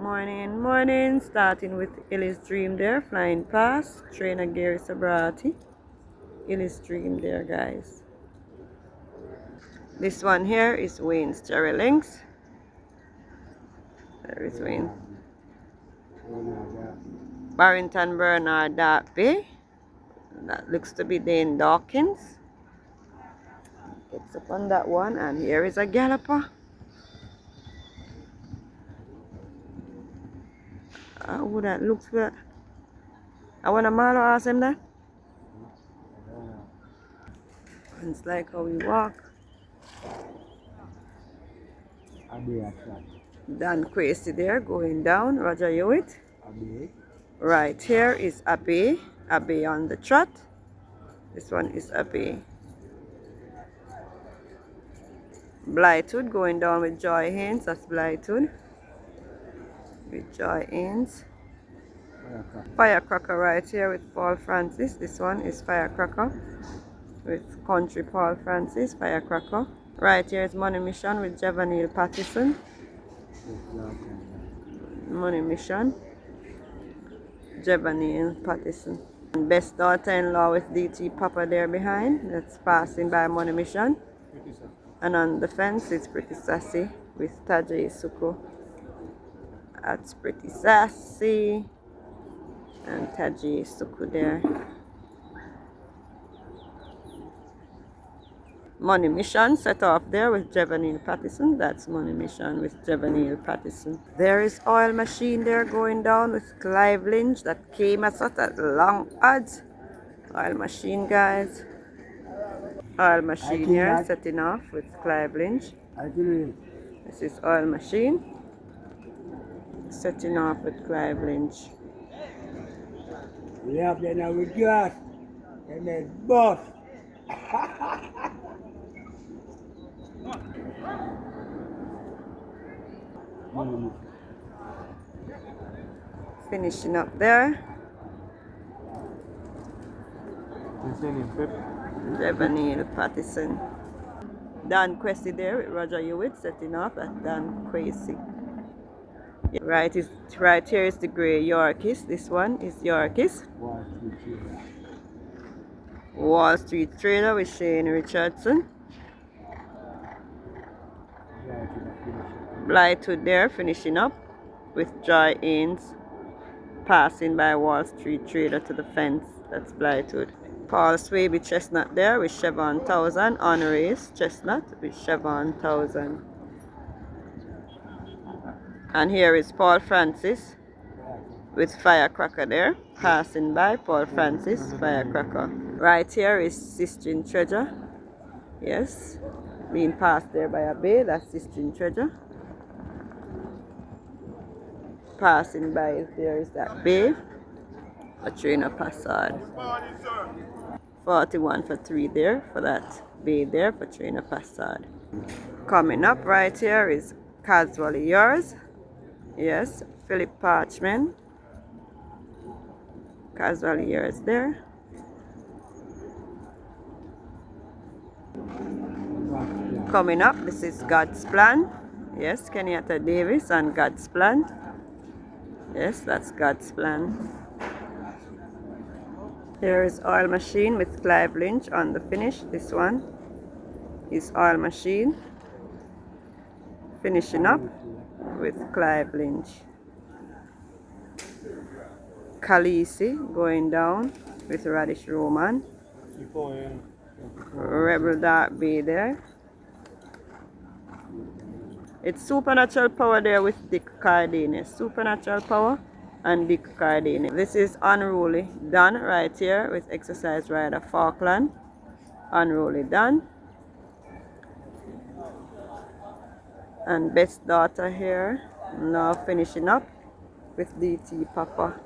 Morning, starting with Illy's Dream there, flying past, trainer Gary Sabrati. Illy's Dream there, guys. This one here is Wayne's Cherry Links. There is Wayne. Barrington Bernard Dark Bay. That looks to be Dane Dawkins. Gets up on that one, and here is a galloper. Oh, that looks good. I want a malo ask him that. It's like how we walk. Dan Crazy there going down, Roger Hewitt. Right here is Abbey on the Trot. This one is Abbey. Blythood going down with Joy Haynes, that's Blythood. With Joy Haynes. Firecracker right here with Paul Francis. This one is Firecracker with Country Paul Francis, Firecracker. Right here is Money Mission with Javanil Patterson. Money Mission, Javanil Patterson. And Best Daughter-in-Law with DT Papa there behind. That's passing by Money Mission. And on the fence it's Pretty Sassy with Tajay Suko. That's Pretty Sassy. And Tajay Suko there. Money Mission set off there with Javanil Patterson. That's Money Mission with Javanil Patterson. There is Oil Machine there going down with Clive Lynch. That Caymanas at long odds. Oil Machine, guys. Oil Machine here setting off with Clive Lynch. This is Oil Machine setting off with Clive Lynch. We have that now with gas and then boss. Finishing up there. Javanil Patterson. Dan Quessy there with Roger Hewitt setting off at Dan Quessy. Right here is the grey Yorkies. This one is Yorkies. Wall Street Trader with Shane Richardson. Blythood there finishing up with Joy Haynes passing by Wall Street Trader to the fence. That's Blythood. Paul Swaby Chestnut there with Chevron 1000. Honorace Chestnut with Chevron 1000. And here is Paul Francis with Firecracker there. Passing by Paul Francis, Firecracker. Right here is Sistine Treasure. Yes. Being passed there by a bay. That's Sistine Treasure. Passing by there is that bay. A trainer Passard. 41 for 3 there for that bay there for trainer Passard. Coming up right here is Casually Yours. Yes, Philip Parchman. Casually Yours there. Coming up, this is God's Plan. Yes, Kenyatta Davis and God's Plan. Yes, that's God's Plan. Here is Oil Machine with Clive Lynch on the finish. This one is Oil Machine. Finishing up with Clive Lynch. Khaleesi going down with Radish Roman. Rebel Dark Bay there. It's Supernatural Power there with Dick Cardenas. Supernatural Power and Dick Cardenas. This is Unruly done right here with Exercise Rider Falkland. Unruly done. And Best Daughter here. Now finishing up with DT Papa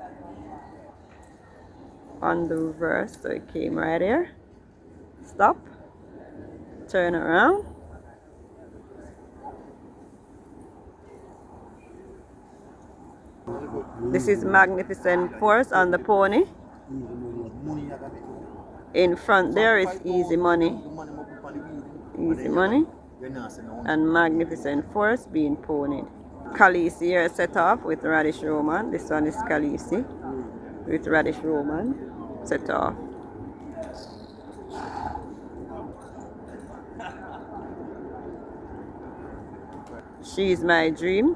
on the reverse. So it came right here. Stop. Turn around. This is Magnificent Force on the pony. In front there is Easy Money. Easy Money. And Magnificent Force being ponied. Khaleesi here set off with Radish Roman. This one is Khaleesi with Radish Roman set off. She's My Dream.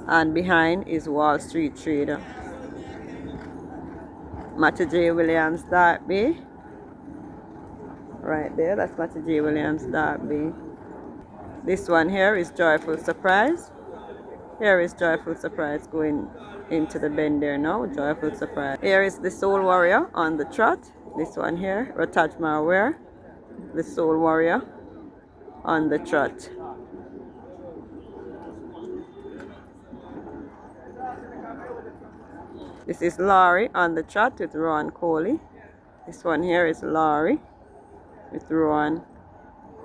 And behind is Wall Street Trader. Matty J. Williams Dark Bay. Right there, that's Matty J. Williams Dark Bay. This one here is Joyful Surprise. Here is Joyful Surprise going into the bend there now. Joyful Surprise. Here is the Soul Warrior on the trot. This one here, Rataj Marware. The Soul Warrior on the trot. This is Laurie on the trot with Rowan Coley. This one here is Laurie with Rowan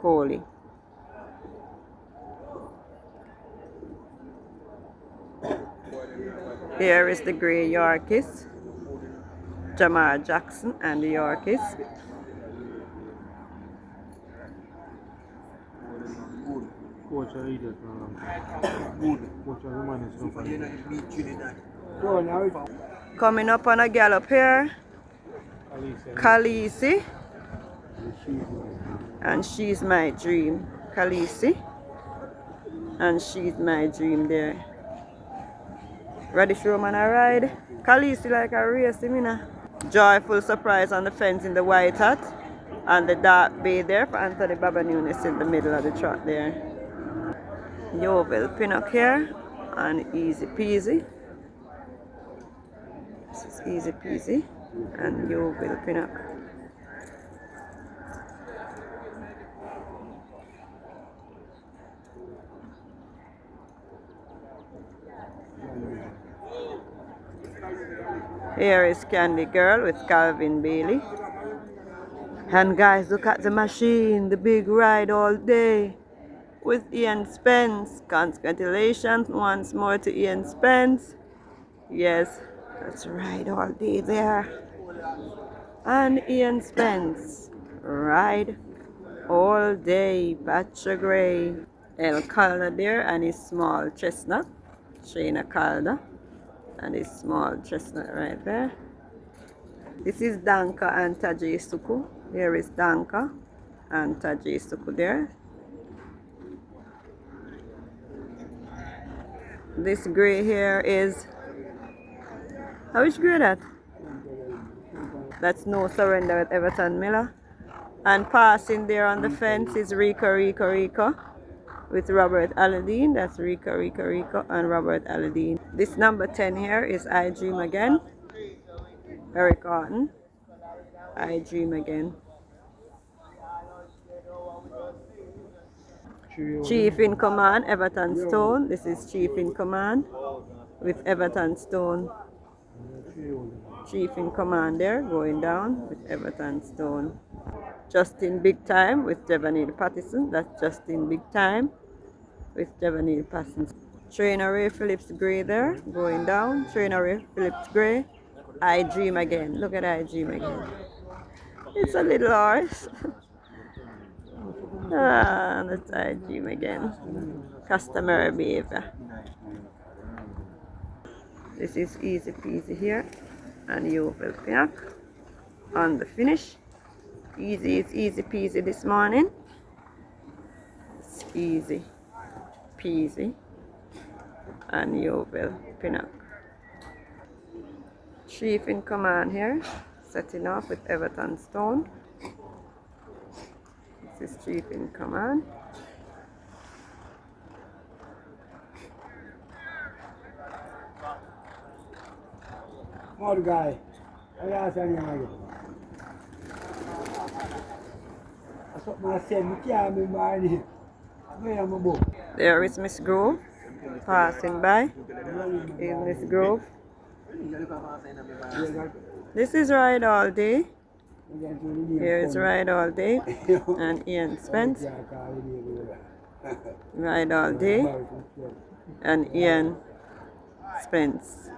Coley. Here is the Grey Yorkies, Jamar Jackson and the Yorkies. Coming up on a gallop here, Khaleesi, and She's My Dream. Khaleesi, and She's My Dream there. Radish Roman a ride. Khaleesi like a race, you know. Joyful Surprise on the fence in the white hat. And the Dark Bay there for Anthony Babanunis in the middle of the trot there. Yeovil Pinnock here. And Easy Peasy. This is Easy Peasy. And Yeovil Pinnock. Here is Candy Girl with Calvin Bailey. And guys, look at the machine, the big ride all day with Ian Spence. Congratulations once more to Ian Spence. Yes, that's ride all day there. And Ian Spence, ride all day, Patrick Gray. El Calder there and his small chestnut, Shayna Calder. And his small chestnut right there. This is Danka and Tajay Suku. Here is Danka and Tajay Suku there. This gray here is, how is gray that? That's No Surrender with Everton Miller. And passing there on the fence is Rika with Robert Aladdin. That's Rika and Robert Aladdin. This number 10 here is I Dream Again. Eric Orton. I Dream Again. Chief in Command, Everton Stone. This is Chief in Command with Everton Stone. Chief in Command there, going down with Everton Stone. Justin Big Time with Devanil Patterson. That's Justin Big Time with Devanil Patterson. Trainer Ray Phillips Gray there, going down. Trainer Ray Phillips Gray. I Dream Again. Look at I Dream Again. It's a little horse. That's I Dream Again. Customary behavior. This is Easy Peasy here. And Yeovil Pinnock on the finish. Easy, it's Easy Peasy this morning. It's Easy Peasy and Yeovil Pinnock. Chief in Command here, setting off with Everton Stone. This is Chief in Command. More guy. There is Miss Grove passing by. Is Miss Grove. This is Ride All Day. Here is Ride All Day and Ian Spence. Ride All Day and Ian Spence.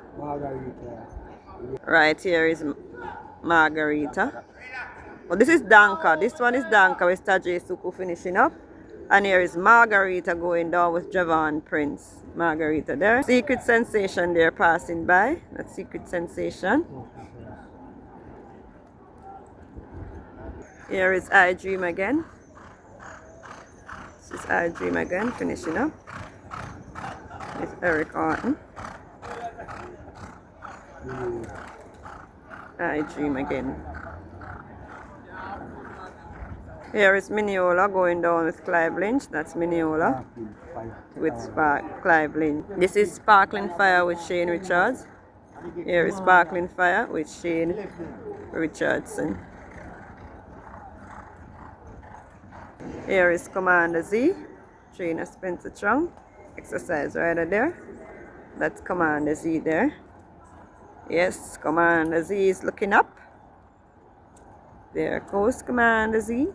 Right here is Margarita. Oh, this is Danka. This one is Danka with Tajay Suku finishing up. And here is Margarita going down with Javon Prince. Margarita there. Secret Sensation there passing by. That's Secret Sensation. Here is I Dream again. This is I Dream again, finishing up. It's Eric Orton. I Dream again. Here is Mineola going down with Clive Lynch. That's Mineola with Clive Lynch. This is Sparkling Fire with Shane Richards. Here is Sparkling Fire with Shane Richardson. Here is Commander Z, Trainer Spencer Chung. Exercise rider there. That's Commander Z there. Yes, Commander Z is looking up. There goes Commander Z.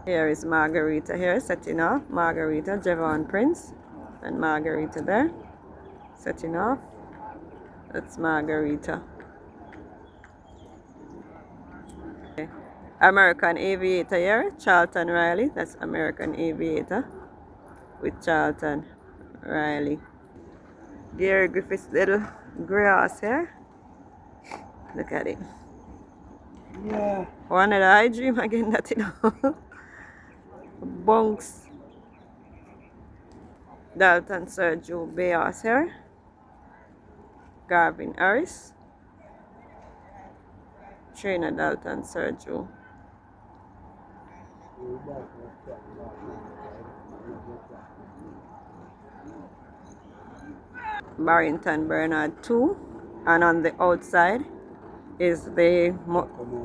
Here is Margarita here, setting off. Margarita, Javon Prince. And Margarita there, setting off. That's Margarita. Okay. American Aviator here, Charlton Riley. That's American Aviator with Charlton Riley. Gary Griffith's little grass here. Look at it. Yeah. One of the I Dream again, that you know. Bunks. Dalton Sergio Bayos here. Garvin Harris. Trainer Dalton Sergio. Barrington Bernard 2, and on the outside is the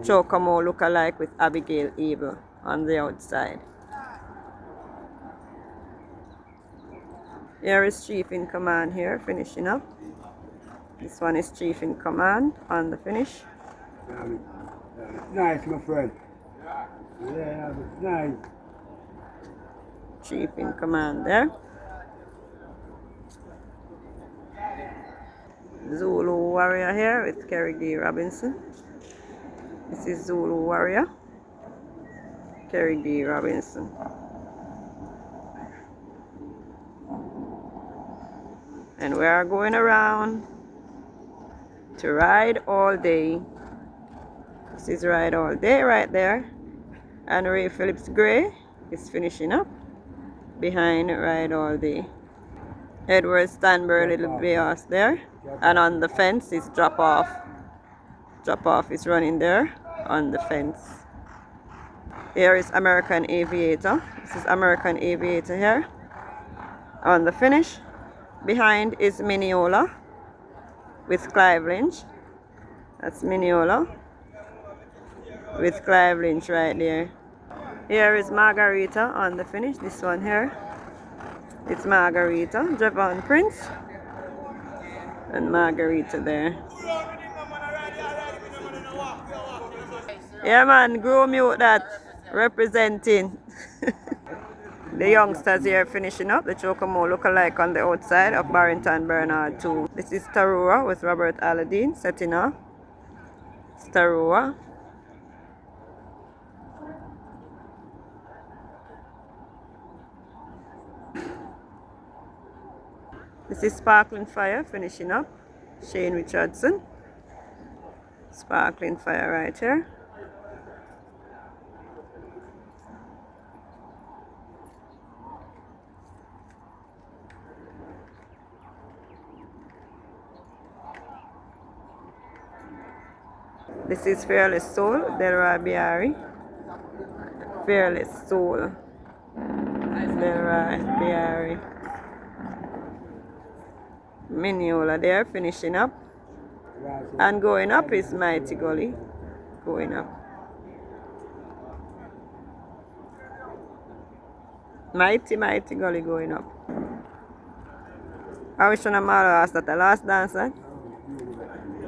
Chocomo lookalike with Abigail Abel on the outside. Here is Chief in Command here, finishing up. This one is Chief in Command on the finish. Nice, my friend. Yeah, it's nice. Chief in Command there. Zulu Warrior here with Kerry D. Robinson. This is Zulu Warrior, Kerry D. Robinson. And we are going around to Ride All Day. This is Ride All Day right there. And Ray Phillips Gray is finishing up behind Ride All Day. Edward Stanbury, little Bayos there. And on the fence is Drop Off. Drop Off is running there on the fence. Here is American Aviator. This is American Aviator here on the finish. Behind is Mineola with Clive Lynch. That's Mineola with Clive Lynch right there. Here is Margarita on the finish. This one here. It's Margarita, Javon Prince, and Margarita there. Yeah man, grow mute that, representing. The youngsters here finishing up. The Chocomo lookalike on the outside of Barrington Bernard 2. This is Tarua with Robert Aladdin setting off. It's Tarua. This is Sparkling Fire finishing up. Shane Richardson. Sparkling Fire right here. This is Fearless Soul, Delroy Biari. Fearless Soul, Delroy Biari. Mineola there, finishing up. And going up is Mighty Gully. Going up. Mighty Gully going up. I wish on a Marlow asked that the last dancer.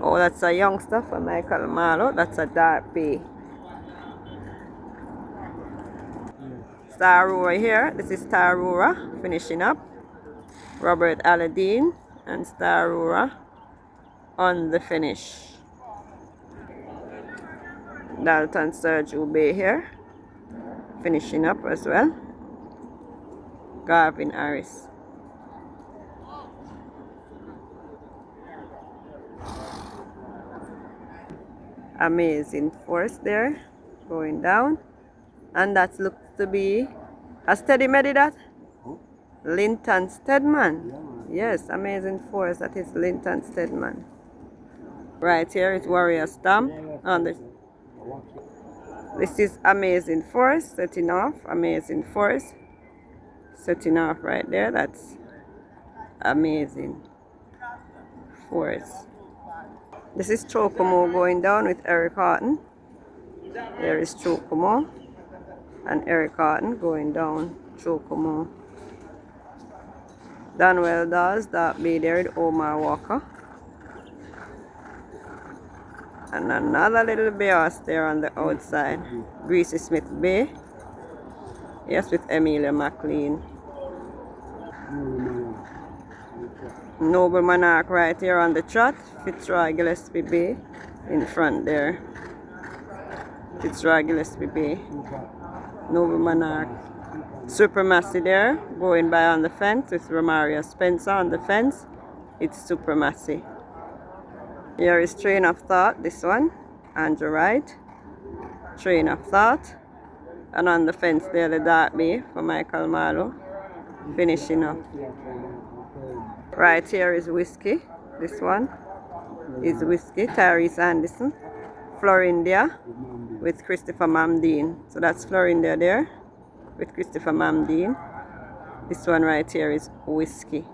Oh, that's a youngster for Michael Marlow. That's a dark bay. Star Aurora here. This is Star Aurora finishing up. Robert Aladdin and Star Aurora on the finish. Dalton Sergio Bay here. finishing up as well. Garvin Harris. Amazing Force there, going down. And that looks to be a steady medi that? LSteadman. Yes, Amazing Force, that is LSteadman. Right here is Warrior Stamp on the. This is Amazing Force setting off. Amazing Force setting off right there. That's Amazing Force. This is Chocomo going down with Eric Horton. There is Chocomo and Eric Horton going down. Chocomo. Donwell does that be there with Omar Walker. And another little Bears there on the outside. Greasy Smith Bay. Yes, with Emilia McLean. Noble Monarch right here on the Trot. Fitzroy Gillespie Bay in front there. Fitzroy Gillespie Bay. Noble Monarch. Supremacy there, going by on the fence with Romario Spencer on the fence. It's Supremacy. Here is Train of Thought, this one. Andrew Wright. Train of Thought. And on the fence there, the Dark Bay for Michael Marlowe. Finishing up. Right here is Whiskey. This one is Whiskey. Tyrese Anderson. Florindia with Christopher Mamdeen. So that's Florindia there with Christopher Mamdeen. This one right here is Whiskey.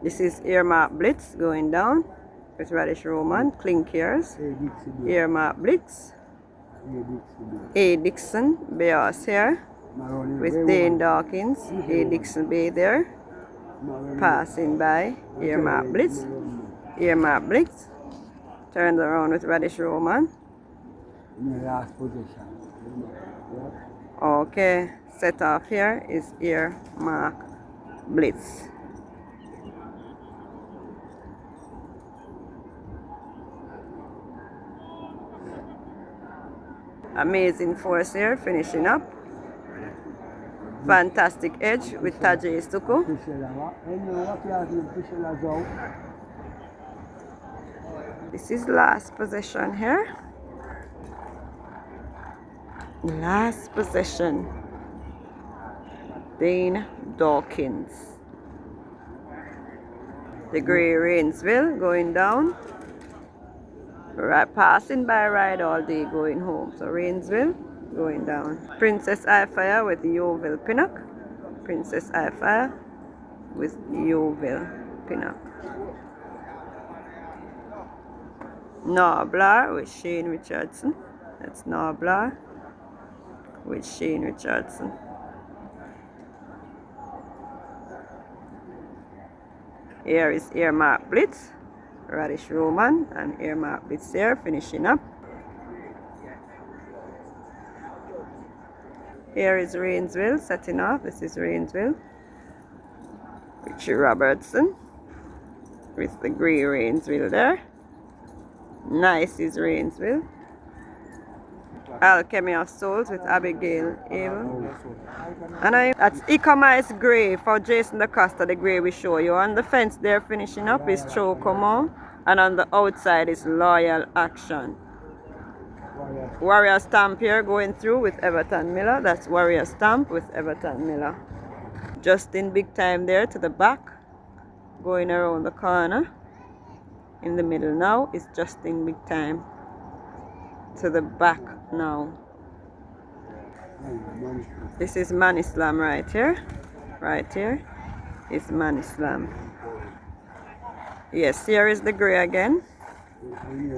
This is Earmark Blitz going down with Radish Roman, Clinkers, Earmark Blitz, A. Dixon, Bears here with Dane Dawkins, A. Dixon Bay there, passing by Earmark Blitz, Earmark Blitz, turns around with Radish Roman. Okay, set off here is Earmark Blitz. Amazing Force here, finishing up. Fantastic Edge with Tajay Stuko. This is last possession here. Last possession. Dane Dawkins. The Grey Rainsville going down. Right, passing by Ride All Day going home. So Rainsville going down. Princess Ifire with Yeovil Pinnock. Princess Ifire with Yeovil Pinnock. Narblar with Shane Richardson. That's Narblar with Shane Richardson. Here is Earmark Blitz. Radish Roman and Earmark Blitz there, finishing up. Here is Rainsville setting off. This is Rainsville. Richie Robertson with the Grey Rainsville there. Nice is Rainsville. Alchemy of Souls with Abigail Abel. And that's Ecomice Grey for Jason DaCosta, the grey we show you. On the fence there finishing up is Chocomo, and on the outside is Loyal Action. Warrior Stamp here going through with Everton Miller. That's Warrior Stamp with Everton Miller. Justin Big Time there to the back, going around the corner. In the middle now is Justin Big Time to the back now. This is Manislam right here. Right here is Manislam. Yes, here is the grey again.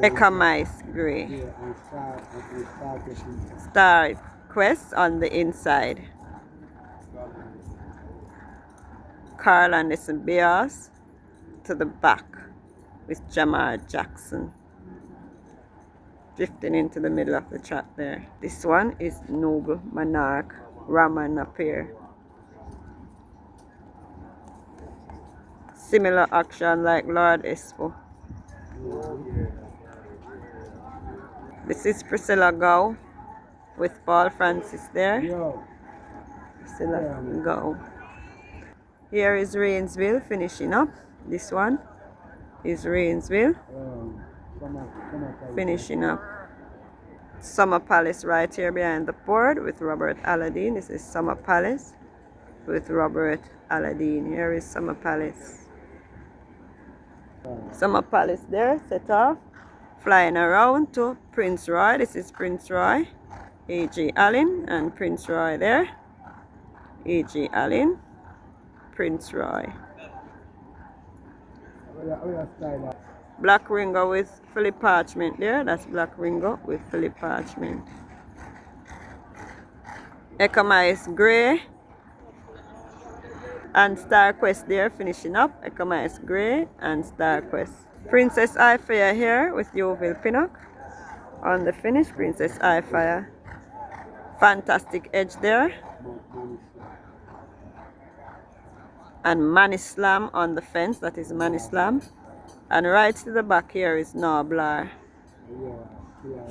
Ecomice Grey. Star Quest on the inside. Carl Anderson Bears to the back with Jamal Jackson. Drifting into the middle of the track there. This one is Noble Monarch Raman Napier. Similar action like Lord Espo. This is Priscilla Gow with Paul Francis there. Yo. Still a go. Here is Rainsville finishing up. This one is Rainsville finishing up. Summer Palace right here behind the board with Robert Aladdin. This is Summer Palace with Robert Aladdin. Here is Summer Palace. Summer Palace there, set off. Flying around to Prince Roy. This is Prince Roy. A.J. Allen and Prince Roy there. A.J. Allen, Prince Roy. Black Ringo with Philip Parchment there. That's Black Ringo with Philip Parchment. Ecomice Grey and Star Quest there finishing up. Ecomice Grey and Star Quest. Princess Ifire here with Yeovil Pinnock on the finish. Princess Ifire. Fantastic Edge there. And Manislam on the fence. That is Manislam. And right to the back here is Noblar.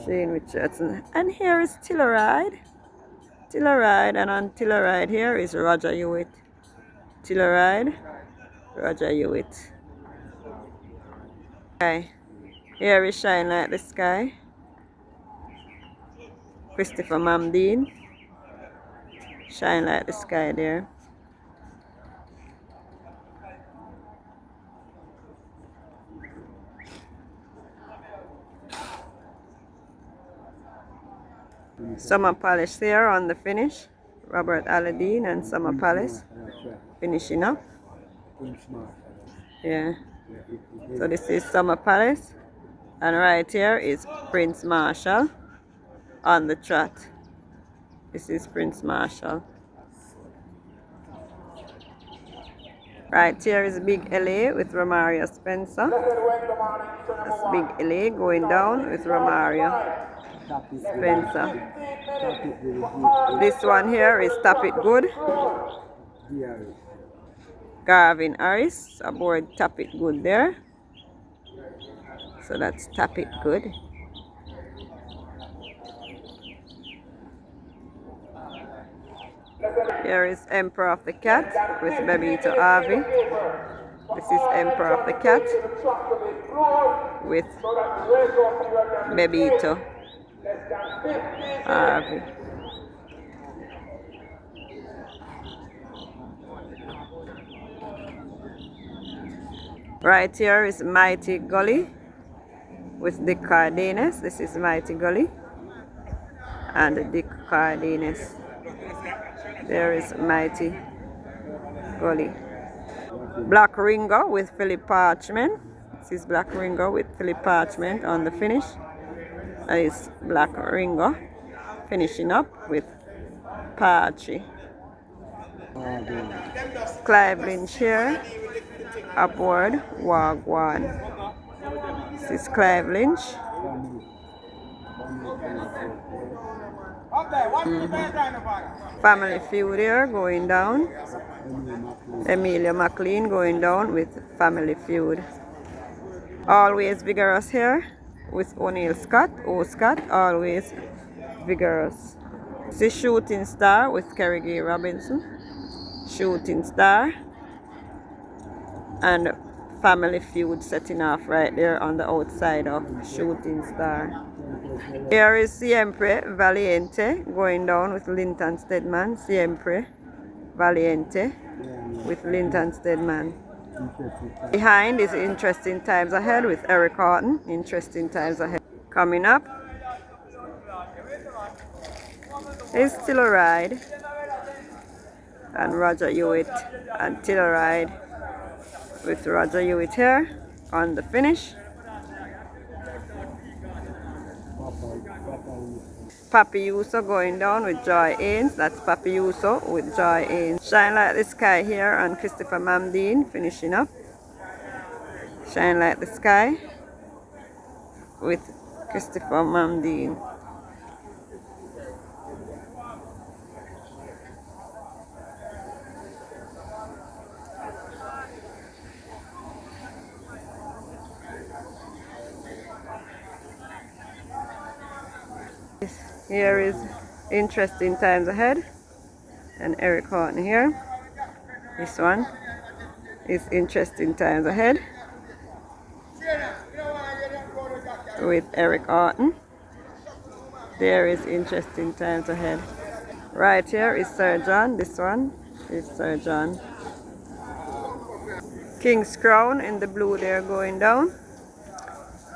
Shane Richardson. And here is Tilleride. Tilleride. And on Tilleride here is Roger Hewitt. Tilleride. Roger Hewitt. Okay. Here is Shine Like the Sky. Christopher Mamdeen. Shine Like the Sky there. Summer Palace there on the finish. Robert Aladdin and Summer Palace finishing up. Yeah. So this is Summer Palace. And right here is Prince Marshall on the trot. This is Prince Marshall. Right here is Big LA with Romario Spencer. That's Big LA going down with Romario Spencer. This one here is Tap It Good. Garvin Harris aboard Tap It Good there. So that's Tap It Good. Here is Emperor of the Cat with Babito Harvey. This is Emperor of the Cat with Babito Harvey. Right here is Mighty Gully with Dick Cardenas. This is Mighty Gully and Dick Cardenas. There is Mighty Gully. Black Ringo with Philip Parchment. This is Black Ringo with Philip Parchment on the finish. That is Black Ringo finishing up with Parchy. Clive Lynch here aboard Wagwan. This is Clive Lynch. Family Feud here going down. Emilia McLean going down with Family Feud. Always Vigorous here with O'Neil Scott. O Scott, always Vigorous. This is Shooting Star with Kerry Gay Robinson. Shooting Star. And Family Feud setting off right there on the outside of Shooting Star. Here is Siempre Valiente going down with Linton Steadman. Siempre Valiente with Linton Steadman. Behind is Interesting Times Ahead with Eric Horton. Interesting Times Ahead. Coming up is Tilleride and Roger Hewitt and Tilleride with Roger Hewitt here on the finish. Papi Uso going down with Joy Ains. That's Papi Uso with Joy Ains. Shine Like the Sky here and Christopher Mamdeen finishing up. Shine Like the Sky with Christopher Mamdeen. Here is Interesting times ahead. And Eric Horton here. This one is interesting times ahead with Eric Horton. There is interesting times ahead. Right here is Sir John. This one is Sir John. King's Crown in the blue there going down.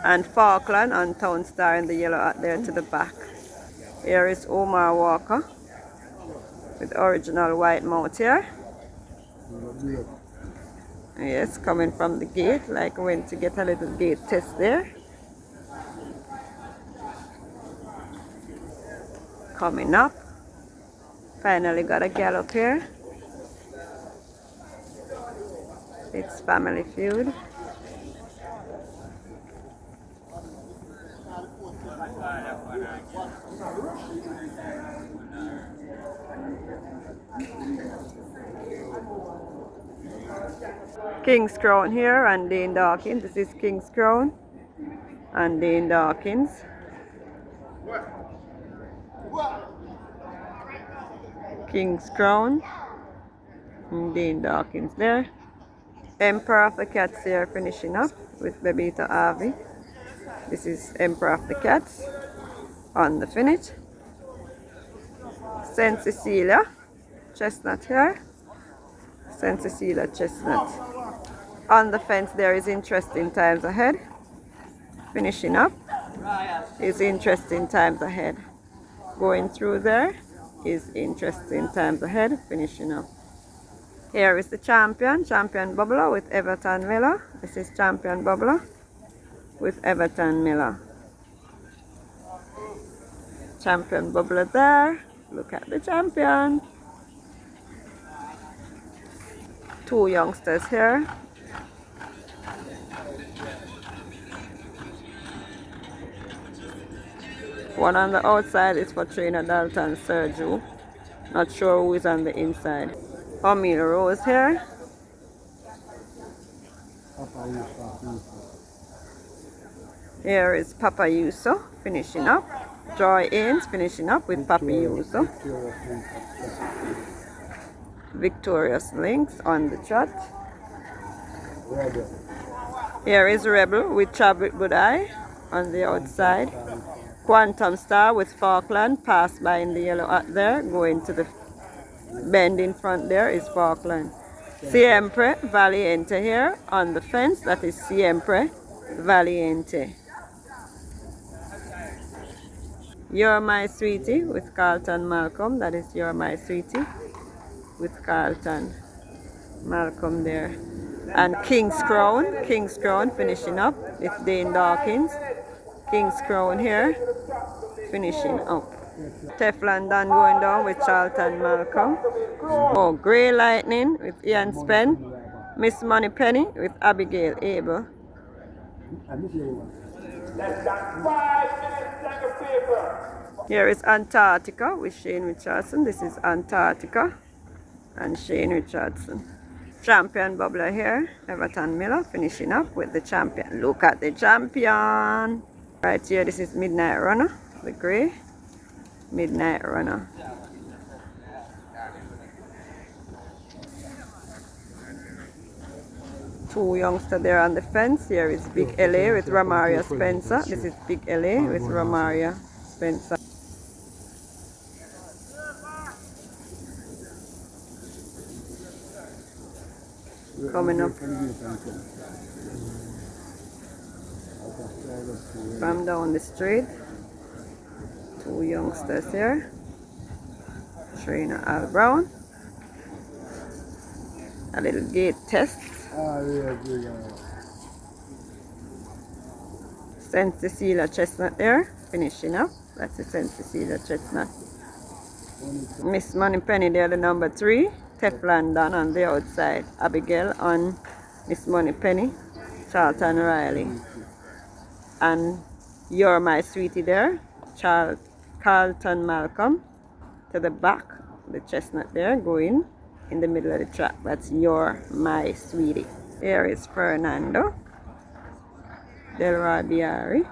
And Falkland on Town Star in the yellow out there to the back. Here is Omar Walker with original white mouth here. Yes, coming from the gate, like I went to get a little gate test there. Coming up. Finally got a gallop here. It's Family Feud. King's Crown here and Dane Dawkins. This is King's Crown and Dane Dawkins. King's Crown and Dane Dawkins there. Emperor of the Cats here finishing up with Bebito Harvey. This is Emperor of the Cats on the finish. St. Cecilia Chestnut here. St. Cecilia Chestnut. On the fence there is interesting times ahead. Finishing up is interesting times ahead. Going through there is interesting times ahead. Finishing up. Here is the champion, Champion Bubbler with Everton Miller. This is Champion Bubbler with Everton Miller. Champion Bubbler there. Look at the champion. Two youngsters here. One on the outside is for trainer Dalton Sergio. Not sure who is on the inside. O'Meal Rose here. Here is Papa Yuso finishing up. Joy Ains finishing up with Papa Yuso. Victorious Links on the trot. Here is Rebel with Chabrit Budai on the outside. Quantum Star with Falkland, passed by in the yellow out there, going to the bend in front there is Falkland. Siempre Valiente here on the fence, that is Siempre Valiente. You're My Sweetie with Carlton Malcolm, that is You're My Sweetie with Carlton Malcolm there. And King's Crown finishing up with Dane Dawkins. King's Crown here finishing up. Teflon Dan going down with Charlton Malcolm. Oh, Grey Lightning with Ian Spen. Miss Moneypenny with Abigail Abel. Here is Antarctica with Shane Richardson. This is Antarctica and Shane Richardson. Champion Bubbler here, Everton Miller finishing up with the champion. Look at the champion. Right here, this is Midnight Runner, the grey. Midnight Runner. Two youngsters there on the fence. Here is Big LA with Romaria Spencer. This is Big LA with Romaria Spencer. Coming up from down the street. Two youngsters here. Trainer Al Brown. A little gate test. St. Cecilia Chestnut there, finishing up. That's the St. Cecilia Chestnut. Miss Moneypenny there, the number 3. Teflon Dan on the outside. Abigail on Miss Moneypenny. Charlton Riley. And You're My Sweetie there. Carlton Malcolm to the back. The chestnut there going in the middle of the track. That's You're My Sweetie. Here is Fernando. Delroy Biari.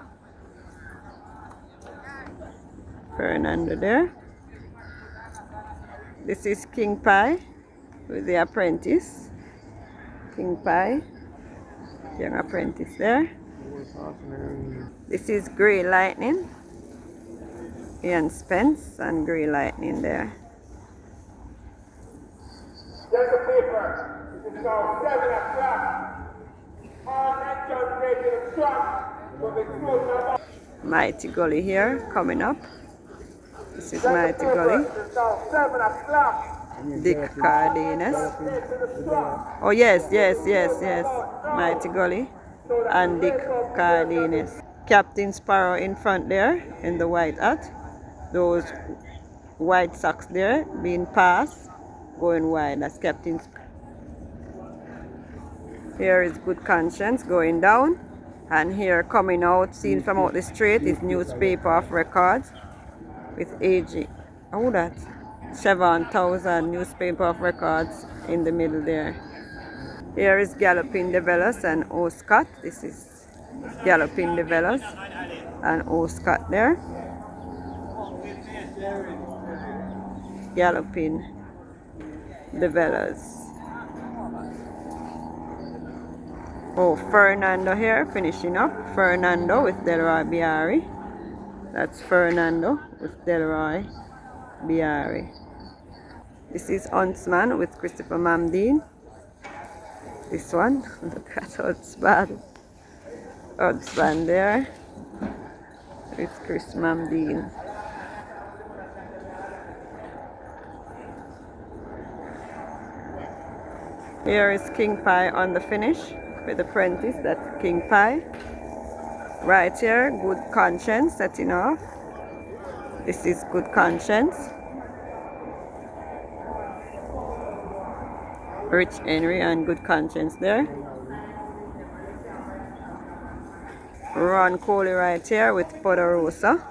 Fernando there. This is King Pie with the apprentice. King Pie, young apprentice there. This is Grey Lightning. Ian Spence and Grey Lightning there. There's the paper. It's now 7 o'clock. All actors ready to Trot will be closing up. Mighty Gully here coming up. This is Mighty Gully. It's now 7 o'clock. Dick Cardenas. Oh yes, yes, yes, yes. Mighty Gully and Dick Cardenas. Captain Sparrow in front there in the white hat. Those white socks there being passed, going wide. That's Captain Sparrow. Here is Good Conscience going down. And here coming out, seen from out the straight, is Newspaper of Records with AG. Oh, that 7,000 Newspaper of Records in the middle there. Here is Galloping the Velas and O Scott. This is Galloping the Velas and O Scott there. Galloping the Velas. Oh, Fernando here finishing up. Fernando with Delroy BHarvey. That's Fernando with Delroy BHarvey. This is Huntsman with Christopher Mamdeen. This one, look at Huntsman. Huntsman there with Chris Mamdeen. Here is King Pie on the finish with the apprentice. That's King Pie. Right here, Good Conscience setting off. This is Good Conscience. Rich Henry and Good Conscience there. Ron Coley right here with Poderosa.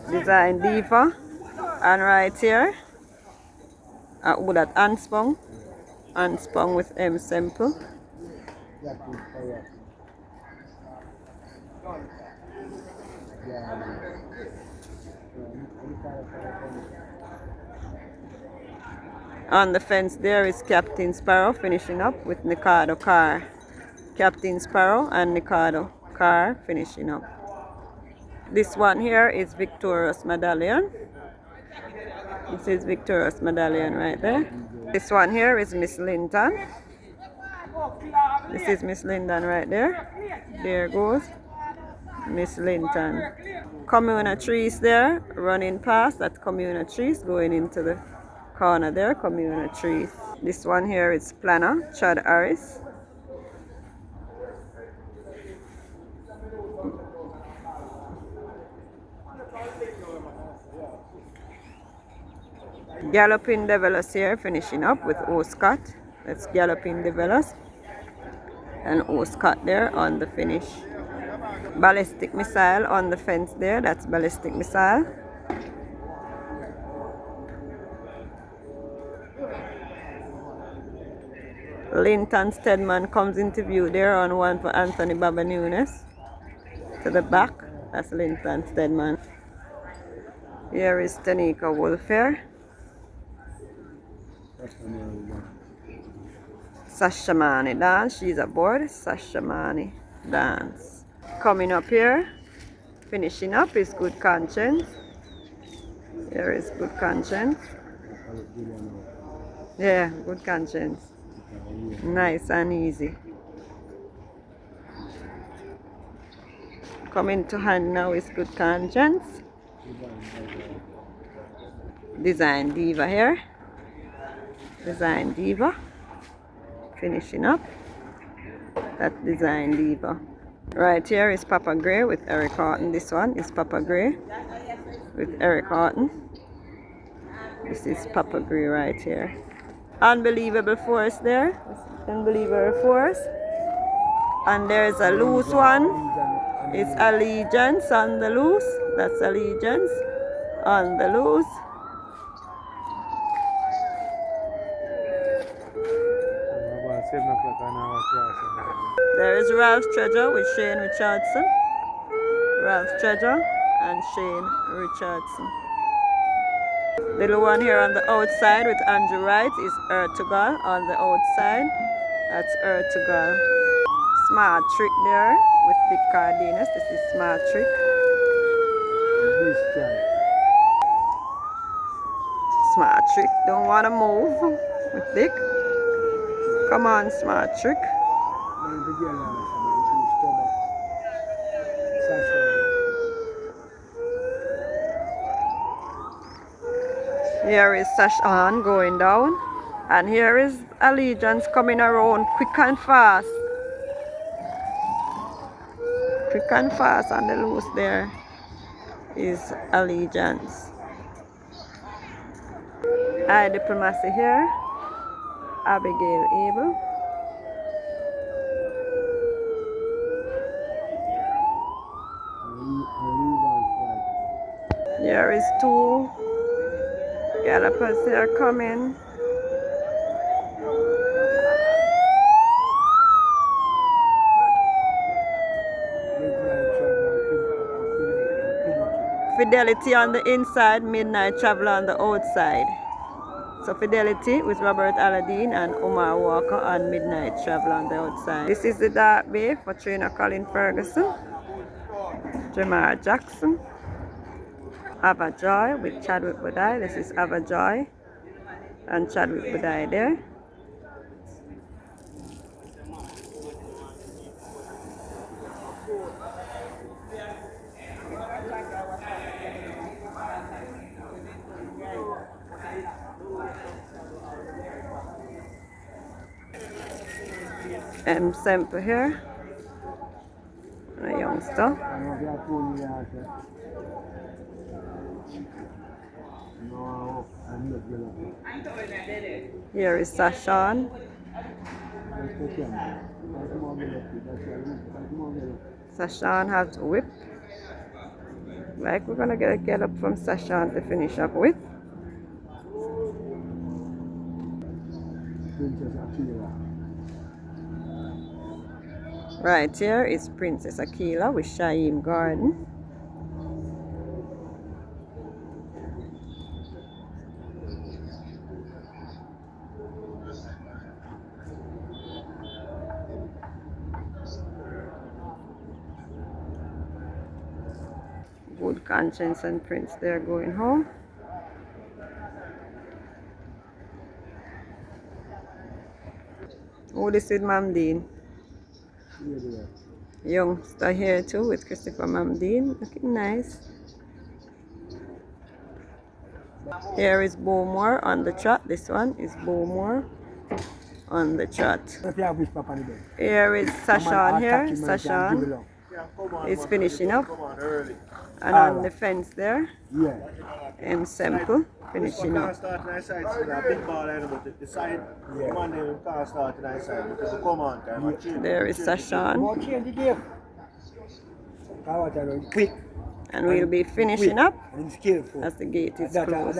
Design Diva. And right here, that Unspung. Unspung with M Simple. On the fence there is Captain Sparrow finishing up with Nikado Car. Captain Sparrow and Nikado Car finishing up. This one here is Victorious Medallion. This is Victorious Medallion right there. This one here is Miss Linton. This is Miss Linton right there. There goes Miss Linton. Communa trees there running past. That Communa trees going into the corner there. Communa trees. This one here is Planner, Chad Harris. Galloping the Velas here finishing up with O Scott. That's Galloping the Velas and O Scott there on the finish. Ballistic Missile on the fence there. That's Ballistic Missile. Linton Steadman comes into view there on one for Anthony Baba Nunes. To the back, that's Linton Steadman. Here is Tanika Wolfair. Sashamani Dance, she's aboard. Sashamani Dance. Coming up here, finishing up is Good Conscience. Here is Good Conscience. Yeah, Good Conscience. Nice and easy. Coming to hand now is Good Conscience. Design Diva here. Design Diva. Finishing up. That Design Diva. Right here is Papa Grey with Eric Horton. This one is Papa Grey with Eric Horton. This is Papa Grey right here. Unbelievable Force there. Unbelievable Force. And there's a loose one. It's Allegiance on the loose. That's Allegiance on the loose. There is Ralph Treasure with Shane Richardson. Ralph Treasure and Shane Richardson. The little one here on the outside with Andrew Wright is Ertugal on the outside. That's Ertugal. Smart Trick there with Big Cardenas. This is Smart Trick. This guy. Smart Trick. Don't want to move with Dick. Come on, Smart Trick. Here is Sashan going down. And here is Allegiance coming around quick and fast. Quick and fast on the loose there is Allegiance. High Diplomacy here. Abigail Abel. There is two gallopers here coming. Fidelity on the inside, Midnight Traveler on the outside. So Fidelity with Robert Aladdin and Omar Walker on Midnight Traveler on the outside. This is the Dark Bay for trainer Colin Ferguson. Jamar Jackson. Ava Joy with Chadwick Budai. This is Ava Joy and Chadwick Budai there. Semper here, a youngster. Here is Sashan. Sashan has whip. Like we're gonna get a gallop from Sashan to finish up with. Right here is Princess Akila with Shaim Garden. Good Conscience and Prince they're going home. Oh, this is Mamdeen. Youngster here too with Christopher Mamdeen, looking nice. Here is Bowmore on the trot. This one is Bowmore on the trot. Here is Sashan here. Sashan is finishing up. And on the fence there, Semple finishing up. There is Sashan. And we'll be finishing up as the gate is closed.